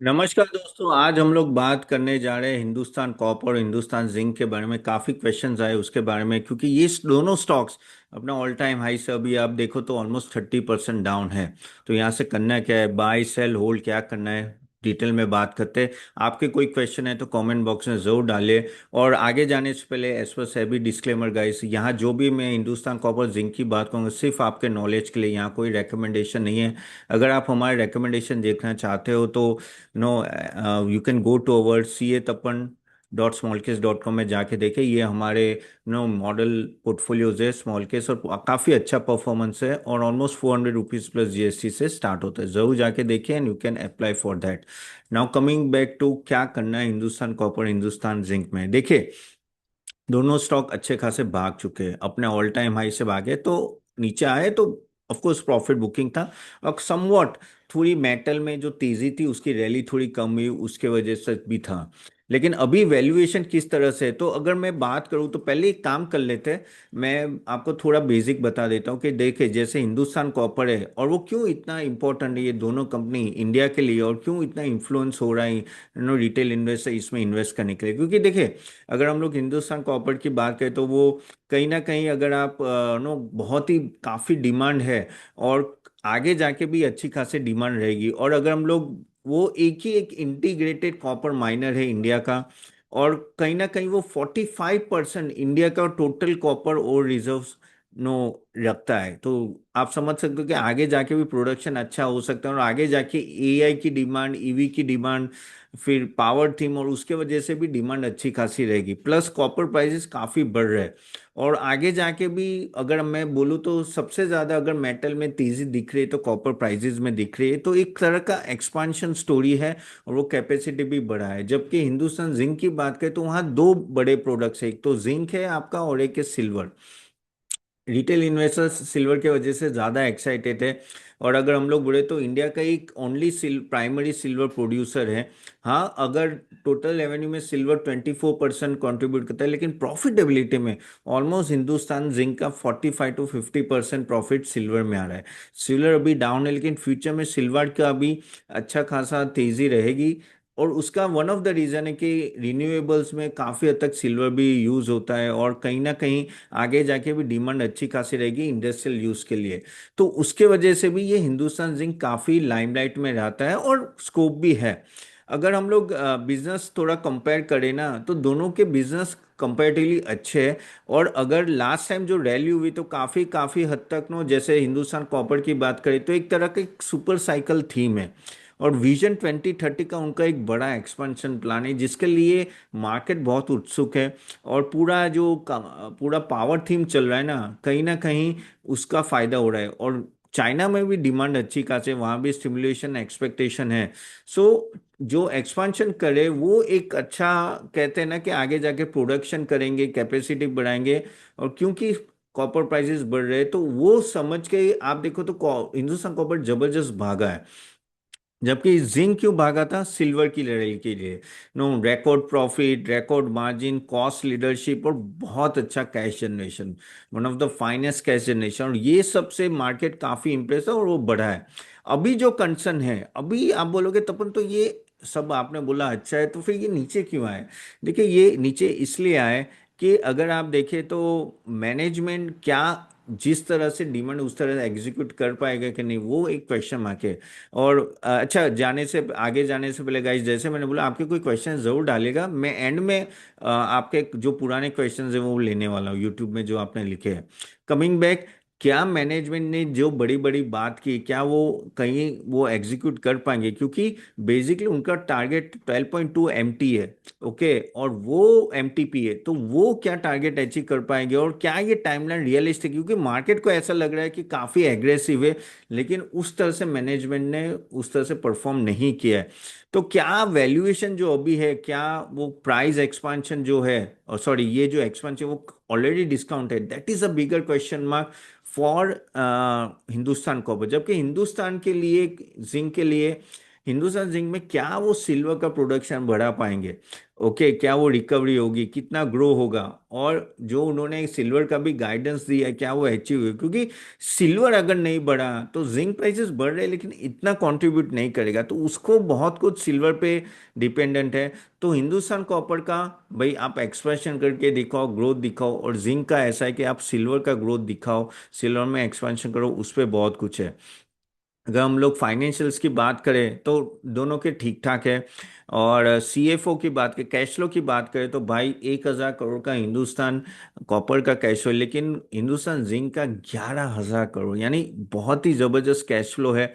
नमस्कार दोस्तों। आज हम लोग बात करने जा रहे हैं हिंदुस्तान कॉपर और हिंदुस्तान जिंक के बारे में। काफ़ी क्वेश्चंस आए उसके बारे में, क्योंकि ये दोनों स्टॉक्स अपना ऑल टाइम हाई से अभी आप देखो तो ऑलमोस्ट 30% डाउन है। तो यहाँ से करना क्या है, बाय सेल होल्ड क्या करना है, डिटेल में बात करते हैं। आपके कोई क्वेश्चन है तो कमेंट बॉक्स में ज़रूर डालिए। और आगे जाने से पहले as per SEBI disclaimer guys, यहाँ जो भी मैं हिंदुस्तान कॉपर जिंक की बात करूँगा सिर्फ आपके नॉलेज के लिए, यहाँ कोई रिकमेंडेशन नहीं है। अगर आप हमारे रिकमेंडेशन देखना चाहते हो तो you can go to our CA Tapan.smallcase.com में जाके देखें। ये हमारे मॉडल पोर्टफोलियोज है स्मॉल केस, और काफ़ी अच्छा परफॉर्मेंस है, और ऑलमोस्ट ₹400 प्लस GST से स्टार्ट होता है। ज़रूर जाके देखें and you can apply for that. Now coming back to क्या करना है हिंदुस्तान कॉपर हिंदुस्तान जिंक में। देखिए, दोनों स्टॉक अच्छे खासे भाग चुके हैं, अपने ऑल टाइम हाई से भागे तो नीचे आए तो ऑफ कोर्स प्रॉफिट बुकिंग था। और समवॉट थोड़ी मेटल में जो तेजी थी उसकी रैली थोड़ी कम हुई, उसके वजह से भी था। लेकिन अभी वैल्यूएशन किस तरह से है, तो अगर मैं बात करूं तो पहले एक काम कर लेते हैं। मैं आपको थोड़ा बेसिक बता देता हूं कि देखिए, जैसे हिंदुस्तान कॉपर है और वो क्यों इतना इंपॉर्टेंट है ये दोनों कंपनी इंडिया के लिए, और क्यों इतना इन्फ्लुएंस हो रहा है रिटेल इन्वेस्टर इसमें इन्वेस्ट करने के लिए। क्योंकि देखिए, अगर हम लोग हिंदुस्तान कॉपर की बात करें तो वो कहीं ना कहीं, अगर आप बहुत ही काफ़ी डिमांड है, और आगे जाके भी अच्छी खासी डिमांड रहेगी। और अगर हम लोग, वो एक इंटीग्रेटेड कॉपर माइनर है इंडिया का, और कहीं ना कहीं वो 45% इंडिया का टोटल कॉपर और रिजर्व्स नो रखता है। तो आप समझ सकते हो कि आगे जाके भी प्रोडक्शन अच्छा हो सकता है, और आगे जाके AI की डिमांड, EV की डिमांड, फिर पावर थीम, और उसके वजह से भी डिमांड अच्छी खासी रहेगी। प्लस कॉपर प्राइसेस काफ़ी बढ़ रहे हैं। और आगे जाके भी अगर मैं बोलूँ तो सबसे ज़्यादा अगर मेटल में तेज़ी दिख रही है तो कॉपर प्राइसेस में दिख रही है। तो एक तरह का एक्सपांशन स्टोरी है, और वो कैपेसिटी भी बढ़ा है। जबकि हिंदुस्तान जिंक की बात करें तो वहाँ दो बड़े प्रोडक्ट्स है, एक तो जिंक है आपका और एक है सिल्वर। रिटेल इन्वेस्टर्स सिल्वर के वजह से ज़्यादा एक्साइटेड है। और अगर हम लोग बोले तो इंडिया का एक ओनली प्राइमरी सिल्वर प्रोड्यूसर है। हाँ, अगर टोटल रेवेन्यू में सिल्वर 24% कॉन्ट्रीब्यूट करता है, लेकिन प्रॉफिटेबिलिटी में ऑलमोस्ट हिंदुस्तान जिंक का 45 to 50% प्रॉफिट सिल्वर में आ रहा है। सिल्वर अभी डाउन है, लेकिन फ्यूचर में सिल्वर का अभी अच्छा खासा तेजी रहेगी। और उसका वन ऑफ द रीजन है कि रिन्यूएबल्स में काफ़ी हद तक सिल्वर भी यूज़ होता है, और कहीं ना कहीं आगे जाके भी डिमांड अच्छी खासी रहेगी इंडस्ट्रियल यूज के लिए। तो उसके वजह से भी ये हिंदुस्तान जिंक काफी लाइमलाइट में रहता है, और स्कोप भी है। अगर हम लोग बिजनेस थोड़ा कंपेयर करें ना, तो दोनों के बिजनेस कंपेरेटिवली अच्छे हैं। और अगर लास्ट टाइम जो रैली हुई तो काफी काफी हद तक नो, जैसे हिंदुस्तान कॉपर की बात करें तो एक तरह का एक सुपर साइकिल थीम है। और विजन 2030 का उनका एक बड़ा एक्सपेंशन प्लान है, जिसके लिए मार्केट बहुत उत्सुक है। और पूरा जो पूरा पावर थीम चल रहा है ना कहीं उसका फायदा हो रहा है। और चाइना में भी डिमांड अच्छी खासी है, वहां भी स्टिमुलेशन एक्सपेक्टेशन है। सो जो एक्सपांशन करे वो एक अच्छा, कहते हैं ना कि आगे जाके प्रोडक्शन करेंगे, कैपेसिटी बढ़ाएंगे। और क्योंकि कॉपर प्राइसेस बढ़ रहे हैं तो वो समझ के आप देखो तो हिंदुस्तान कॉपर जबरदस्त भागा है। जबकि जिंक क्यों भागा था, सिल्वर की लड़ाई के लिए। No, record profit, record margin, cost leadership, और बहुत अच्छा cash generation, one of the finest cash generation, और ये सबसे मार्केट काफी इंप्रेस है और वो बढ़ा है। अभी जो कंसर्न है, अभी आप बोलोगे तपन तो ये सब आपने बोला अच्छा है, तो फिर ये नीचे क्यों आए। देखिए, ये नीचे इसलिए आए कि अगर आप देखें तो मैनेजमेंट क्या जिस तरह से डिमांड उस तरह से एग्जीक्यूट कर पाएगा कि नहीं, वो एक क्वेश्चन मार्क है। और अच्छा, जाने से आगे जाने से पहले गाइस, जैसे मैंने बोला आपके कोई क्वेश्चन जरूर डालेगा, मैं एंड में आपके जो पुराने क्वेश्चंस हैं वो लेने वाला हूँ यूट्यूब में जो आपने लिखे हैं। कमिंग बैक, क्या मैनेजमेंट ने जो बड़ी बड़ी बात की, क्या वो कहीं वो एग्जीक्यूट कर पाएंगे, क्योंकि बेसिकली उनका टारगेट 12.2 MT है। ओके, और वो MTP है, तो वो क्या टारगेट अचीव कर पाएंगे, और क्या ये टाइमलाइन रियलिस्टिक, क्योंकि मार्केट को ऐसा लग रहा है कि काफी एग्रेसिव है, लेकिन उस तरह से मैनेजमेंट ने उस तरह से परफॉर्म नहीं किया है। तो क्या वैल्यूएशन जो अभी है, क्या वो प्राइस एक्सपांशन जो है, और सॉरी ये जो एक्सपांशन वो ऑलरेडी डिस्काउंट है, that is a bigger question mark for Hindustan copper. जबकि हिंदुस्तान के लिए, जिंक के लिए हिंदुस्तान जिंक में क्या वो सिल्वर का प्रोडक्शन बढ़ा पाएंगे? ओके, क्या वो रिकवरी होगी, कितना ग्रो होगा, और जो उन्होंने सिल्वर का भी गाइडेंस दिया है क्या वो अचीव हुई? क्योंकि सिल्वर अगर नहीं बढ़ा तो जिंक प्राइसेस बढ़ रहे हैं लेकिन इतना कंट्रीब्यूट नहीं करेगा, तो उसको बहुत कुछ सिल्वर पे डिपेंडेंट है। तो हिंदुस्तान कॉपर का भाई आप एक्सपेंशन करके दिखाओ, ग्रोथ दिखाओ, और जिंक का ऐसा है कि आप सिल्वर का ग्रोथ दिखाओ, सिल्वर में एक्सपेंशन करो, उस पर बहुत कुछ है। अगर हम लोग फाइनेंशियल्स की बात करें तो दोनों के ठीक ठाक है। और सीएफओ की बात करें, कैश फ्लो की बात करें, तो भाई 1,000 करोड़ का हिंदुस्तान कॉपर का कैश फ्लो, लेकिन हिंदुस्तान जिंक का 11,000 करोड़, यानी बहुत ही जबरदस्त कैश फ्लो है।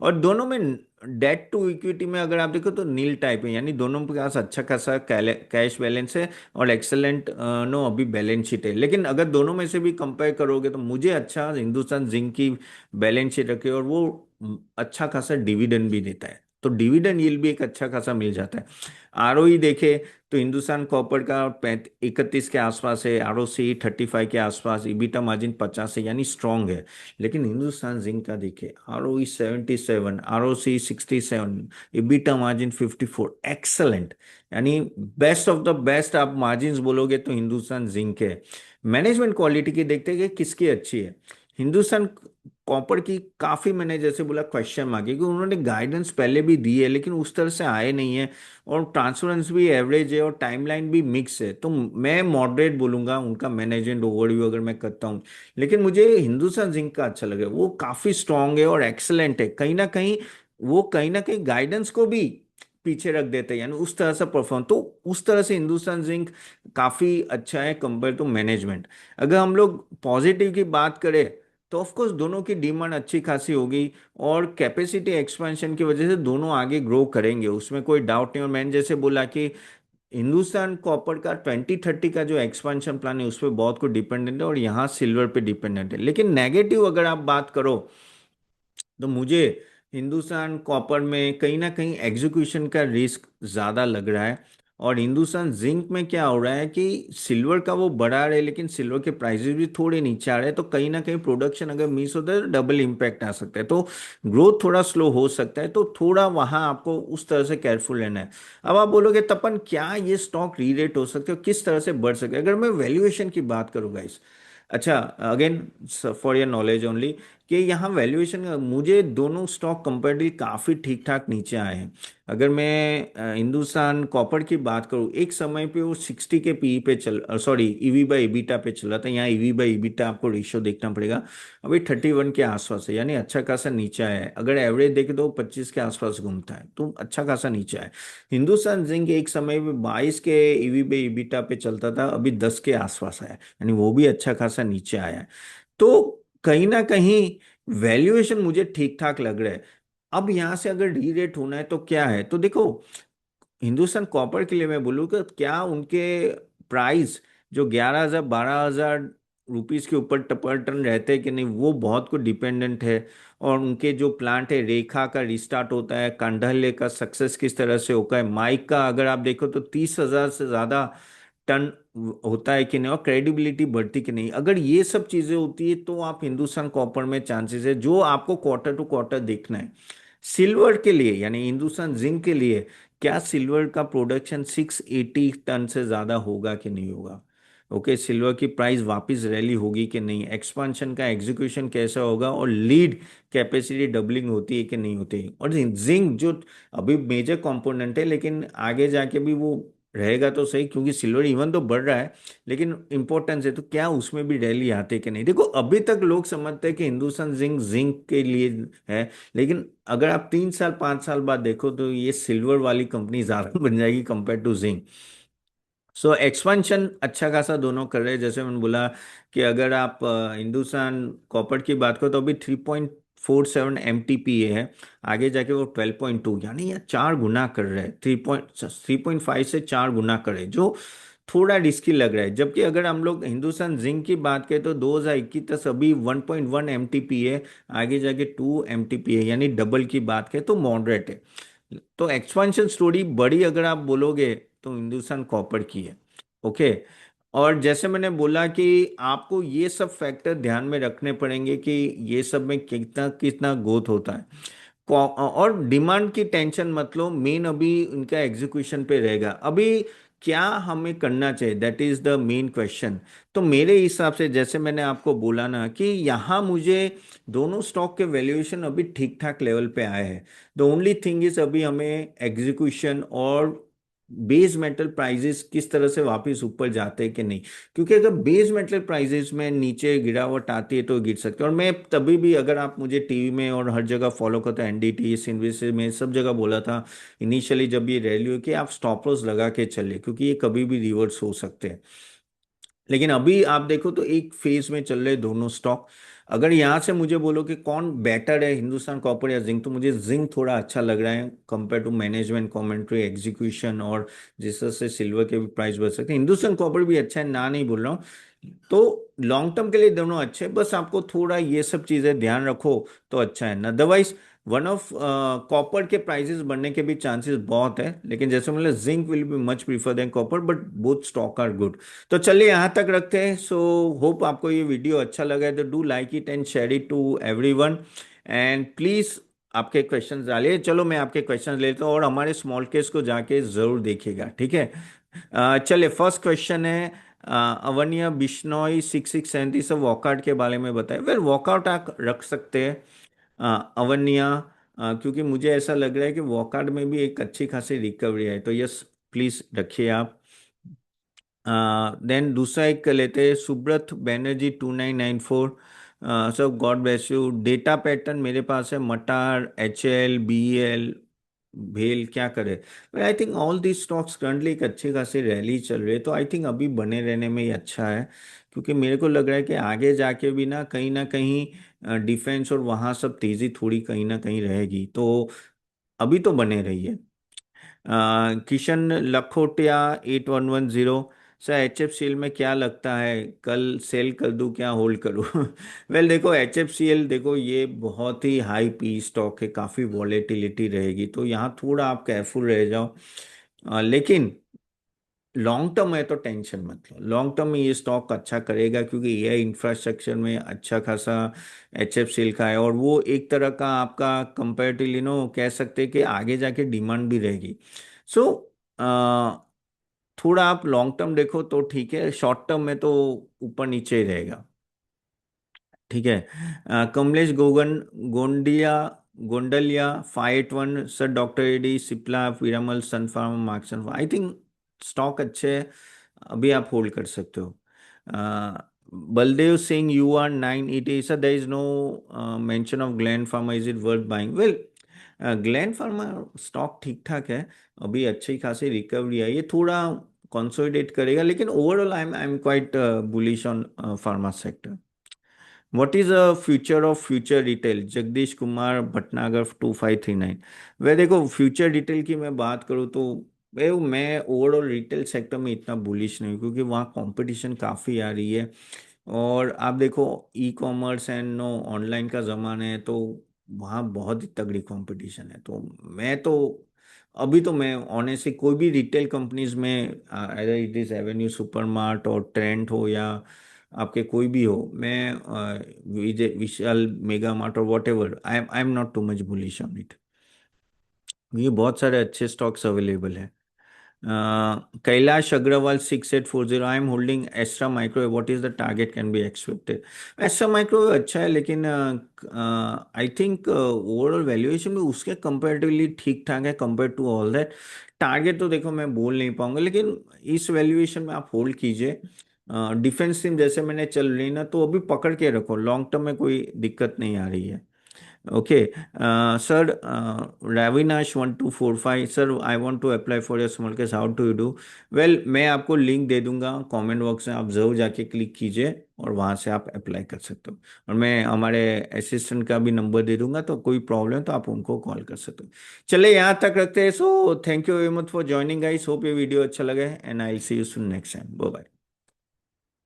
और दोनों में डेट टू इक्विटी में अगर आप देखो तो नील टाइप है, यानी दोनों के पास अच्छा खासा कैश बैलेंस है और एक्सेलेंट नो अभी बैलेंस शीट है। लेकिन अगर दोनों में से भी कंपेयर करोगे तो मुझे अच्छा हिंदुस्तान जिंक की बैलेंस शीट रखे, और वो अच्छा खासा डिविडेंड भी देता है, तो डिविडेंड यील्ड भी एक अच्छा खासा मिल जाता है। आरओई देखे तो हिंदुस्तान कॉपर का 31 के आसपास है, आरओसी 35 के आसपास, इबिटा मार्जिन 50 है, यानी स्ट्रांग है। लेकिन हिंदुस्तान जिंक का देखे, ROE 77, ROC 67, EBITDA margin 54, excellent, यानी बेस्ट ऑफ द बेस्ट आप मार्जिन बोलोगे तो हिंदुस्तान जिंक है। मैनेजमेंट क्वालिटी की देखते हैं कि किसकी अच्छी है। हिंदुस्तान कॉपर की काफी, मैंने जैसे बोला, क्वेश्चन मार्क है, क्योंकि उन्होंने गाइडेंस पहले भी दी है लेकिन उस तरह से आए नहीं है, और ट्रांसपेरेंस भी एवरेज है, और टाइमलाइन भी मिक्स है, तो मैं मॉडरेट बोलूंगा उनका मैनेजमेंट ओवरव्यू अगर मैं करता हूँ। लेकिन मुझे हिंदुस्तान जिंक का अच्छा लगा, वो काफी स्ट्रांग है और एक्सलेंट है, कहीं ना कहीं वो कहीं ना कहीं गाइडेंस को भी पीछे रख देते हैं, यानी उस तरह से परफॉर्म, तो उस तरह से हिंदुस्तान जिंक काफी अच्छा है कंपेयर टू मैनेजमेंट। अगर हम लोग पॉजिटिव की बात करें तो ऑफ कोर्स दोनों की डिमांड अच्छी खासी होगी, और कैपेसिटी एक्सपेंशन की वजह से दोनों आगे ग्रो करेंगे, उसमें कोई डाउट नहीं। और मैंने जैसे बोला कि हिंदुस्तान कॉपर का 2030 का जो एक्सपेंशन प्लान है उस पर बहुत कुछ डिपेंडेंट है, और यहाँ सिल्वर पे डिपेंडेंट है। लेकिन नेगेटिव अगर आप बात करो तो मुझे हिंदुस्तान कॉपर में कहीं ना कहीं एग्जीक्यूशन का रिस्क ज़्यादा लग रहा है। और हिंदुस्तान जिंक में क्या हो रहा है कि सिल्वर का वो बढ़ा रहे लेकिन सिल्वर के प्राइसेस भी थोड़े नीचे आ रहे हैं, तो कहीं ना कहीं प्रोडक्शन अगर मिस होता है तो डबल इम्पैक्ट आ सकता है, तो ग्रोथ थोड़ा स्लो हो सकता है, तो थोड़ा वहां आपको उस तरह से केयरफुल रहना है। अब आप बोलोगे तपन क्या ये स्टॉक री रेट हो सकते हो, किस तरह से बढ़ सकते हैं? अगर मैं वैल्यूएशन की बात करूंगा इस, अच्छा, again for your knowledge only, कि यहाँ वैल्यूएशन मुझे दोनों स्टॉक कंपेरेटिवली काफ़ी ठीक ठाक नीचे आए हैं। अगर मैं हिंदुस्तान कॉपर की बात करूँ, एक समय पे वो 60 के पी पे चल, सॉरी, ईवी बाई ईबिटा पे चल रहा था, यहाँ ईवी बाई ईबिटा आपको रेशियो देखना पड़ेगा, अभी 31 के आसपास है, यानी अच्छा खासा नीचे आया है। अगर एवरेज देखे तो 25 के आसपास घूमता है, तो अच्छा खासा नीचे आया है। हिंदुस्तान जिंक एक समय पे 22 के ईवी बाई ईबिटा पे चलता था, अभी 10 के आसपास आया है, यानी वो भी अच्छा खासा नीचे आया है। तो कहीं ना कहीं वैल्यूएशन मुझे ठीक ठाक लग रहा है। अब यहां से अगर री रेट होना है तो क्या है, तो देखो, हिंदुस्तान कॉपर के लिए मैं बोलूँ कि क्या उनके प्राइस जो 11,000 12,000 रुपीस के ऊपर पर टन रहते हैं कि नहीं, वो बहुत कुछ डिपेंडेंट है। और उनके जो प्लांट है, रेखा का रिस्टार्ट होता है, कांडहले का सक्सेस किस तरह से होता है, माइक का अगर आप देखो तो 30,000 से ज्यादा टन होता है कि नहीं, और क्रेडिबिलिटी बढ़ती कि नहीं, अगर ये सब चीजें होती है तो आप हिंदुस्तान कॉपर में चांसेस है, जो आपको क्वार्टर टू क्वार्टर देखना है। सिल्वर के लिए यानी हिंदुस्तान जिंक के लिए, क्या सिल्वर का प्रोडक्शन 680 टन से ज्यादा होगा कि नहीं होगा? ओके, सिल्वर की प्राइस वापस रैली होगी कि नहीं, एक्सपांशन का एग्जीक्यूशन कैसा होगा, और लीड कैपेसिटी डबलिंग होती है कि नहीं होती है? और जिंक जो अभी मेजर कंपोनेंट है, लेकिन आगे जाके भी वो रहेगा तो सही, क्योंकि सिल्वर इवन तो बढ़ रहा है लेकिन इंपॉर्टेंस है, तो क्या उसमें भी रैली आते कि नहीं? देखो, अभी तक लोग समझते हैं कि हिंदुस्तान जिंक जिंक के लिए है, लेकिन अगर आप 3 साल 5 साल बाद देखो तो ये सिल्वर वाली कंपनी ज्यादा बन जाएगी compare to zinc. So expansion अच्छा खासा दोनों कर रहे हैं, जैसे मैंने बोला कि अगर आप हिंदुस्तान कॉपर की बात करो तो अभी 3.47 MTPA है, आगे जाके वो 12.2, यानी ये 4 गुना कर रहे हैं, 3.5 से 4 गुना कर रहे हैं, जो थोड़ा रिस्की लग रहा है। जबकि अगर हम लोग हिंदुस्तान जिंक की बात करें तो 2021 तक अभी 1.1 MTPA, आगे जाके 2 MTPA, यानी डबल की बात करें तो मॉडरेट है। तो एक्सपेंशन स्टोरी बड़ी अगर आप बोलोगे तो हिंदुस्तान कॉपर की है। ओके, और जैसे मैंने बोला कि आपको ये सब फैक्टर ध्यान में रखने पड़ेंगे कि ये सब में कितना कितना ग्रोथ होता है। और डिमांड की टेंशन मत लो, मेन अभी उनका एग्जीक्यूशन पे रहेगा। अभी क्या हमें करना चाहिए, that is the main question. तो मेरे हिसाब से जैसे मैंने आपको बोला ना कि यहाँ मुझे दोनों स्टॉक के वैल्यूएशन अभी ठीक ठाक लेवल पे आए हैं। द ओनली थिंग इज अभी हमें एग्जीक्यूशन और बेस मेटल प्राइसेस किस तरह से वापस ऊपर जाते हैं कि नहीं। क्योंकि अगर बेस मेटल प्राइसेस में नीचे गिरावट आती है तो गिर सकते हैं। और मैं तभी भी, अगर आप मुझे टीवी में और हर जगह फॉलो करते हैं, एनडीटी इन्वेस्टर में सब जगह बोला था इनिशियली जब ये रैली हुई कि आप स्टॉप लॉस लगा के चले, क्योंकि ये कभी भी रिवर्स हो सकते हैं। लेकिन अभी आप देखो तो एक फेज में चल रहे दोनों स्टॉक। अगर यहाँ से मुझे बोलो कि कौन बेटर है, हिंदुस्तान कॉपर या जिंक, तो मुझे जिंक थोड़ा अच्छा लग रहा है compare to management commentary, execution, और जिस तरह से सिल्वर के भी प्राइस बढ़ सकते हैं। हिंदुस्तान कॉपर भी अच्छा है, ना नहीं बोल रहा हूँ। तो लॉन्ग टर्म के लिए दोनों अच्छे हैं, बस आपको थोड़ा ये सब चीजें ध्यान रखो तो अच्छा है। अदरवाइज वन ऑफ कॉपर के प्राइसेस बढ़ने के भी चांसेस बहुत है, लेकिन जैसे मतलब zinc will be much prefer than copper, but both stock are good. तो चलिए यहाँ तक रखते हैं। सो होप आपको ये वीडियो अच्छा लगा है, तो do like it and share it to everyone. And please आपके क्वेश्चंस डालिए। चलो मैं आपके क्वेश्चंस लेता हूँ, और हमारे स्मॉल केस को जाके जरूर देखिएगा, ठीक है। चलिए फर्स्ट क्वेश्चन है, अवन्या बिश्नोई 6670 से वॉकआउट के बारे में बताए। वेल वॉकआउट आप रख सकते हैं अवन्या, क्योंकि मुझे ऐसा लग रहा है कि वॉकआउट में भी एक अच्छी खासी रिकवरी है, तो यस प्लीज रखिए आप। देन दूसरा एक लेते हैं, सुब्रत बैनर्जी 2994। सब God bless you. Data pattern मेरे पास है मटार, HL, BEL, भेल, क्या करे। I think all the stocks currently एक अच्छी खासी रैली चल रही है, तो आई थिंक अभी बने रहने में ही अच्छा है। क्योंकि मेरे को लग रहा है कि आगे जाके भी ना कहीं डिफेंस और वहाँ सब तेजी थोड़ी कहीं ना कहीं रहेगी, तो अभी तो बने रहिए। किशन लखोटिया 8110, सर HFCL में क्या लगता है, कल सेल कर दूं क्या होल्ड करूं? वेल देखो HFCL, देखो ये बहुत ही हाई पी स्टॉक है, काफ़ी वॉलेटिलिटी रहेगी, तो यहाँ थोड़ा आप केयरफुल रह जाओ। लेकिन लॉन्ग टर्म है तो टेंशन मत लो, लॉन्ग टर्म में ये स्टॉक अच्छा करेगा, क्योंकि एआई इंफ्रास्ट्रक्चर में अच्छा खासा HFCL का है, और वो एक तरह का आपका कंपेरेटिवली नो कह सकते हैं कि आगे जाके डिमांड भी रहेगी। सो थोड़ा आप लॉन्ग टर्म देखो तो ठीक है, शॉर्ट टर्म में तो ऊपर नीचे ही रहेगा, ठीक है। कमलेश गोगन गोंडिया गोंडलिया 581, सर डॉक्टर एडी, Cipla, Piramal, Sun Pharma, Marksans, I think stock अच्छे हैं, अभी आप होल्ड कर सकते हो। Baldev Singh UR980, sir there is no mention of Gland Pharma, is it worth buying? Well Gland Pharma stock ठीक ठाक है, अभी अच्छी खासी रिकवरी है, ये थोड़ा कंसोलिडेट करेगा, लेकिन overall I am quite bullish on pharma sector. What is a future of future retail, Jagdish Kumar Bhatnagar 2539। वह देखो फ्यूचर रिटेल की मैं बात करूँ तो मैं ओवरऑल रिटेल सेक्टर में इतना बुलिश नहीं हूँ, क्योंकि वहाँ कंपटीशन काफ़ी आ रही है। और आप देखो e commerce and no online का ज़माना है, तो वहाँ बहुत ही तगड़ी कंपटीशन है। तो मैं तो अभी तो मैं ऑनेस्टली कोई भी रिटेल कंपनीज में, either it is Avenue Supermart और ट्रेंड हो या आपके कोई भी हो, मैं विजय विशाल मेगा मार्ट और whatever, I am not too much bullish on it. ये बहुत सारे अच्छे स्टॉक्स अवेलेबल है। Kailash Agarwal 6840, I am holding Astra Microwave, what is the target can be expected? Astra Microwave अच्छा है, लेकिन आई थिंक ओवरऑल वैल्यूएशन में उसके कंपेरेटिवली ठीक ठाक है compare to all that. Target तो देखो मैं बोल नहीं पाऊंगा, लेकिन इस वैल्यूएशन में आप होल्ड कीजिए। डिफेंस टीम जैसे मैंने चल रही ना, तो अभी पकड़ के रखो, लॉन्ग टर्म में कोई दिक्कत नहीं आ रही है। Okay sir, Ravinash 1245, sir I want to apply for your small case, how to you do? Well मैं आपको लिंक दे दूंगा कमेंट बॉक्स में, आप जरूर जाके क्लिक कीजिए और वहां से आप अप्लाई कर सकते हो। और मैं हमारे असिस्टेंट का भी नंबर दे दूंगा, तो कोई प्रॉब्लम तो आप उनको कॉल कर सकते हो। चलिए यहाँ तक रखते हैं। So thank you very much for joining guys, hope ये वीडियो अच्छा लगे, and I will see you soon next time. Bye bye.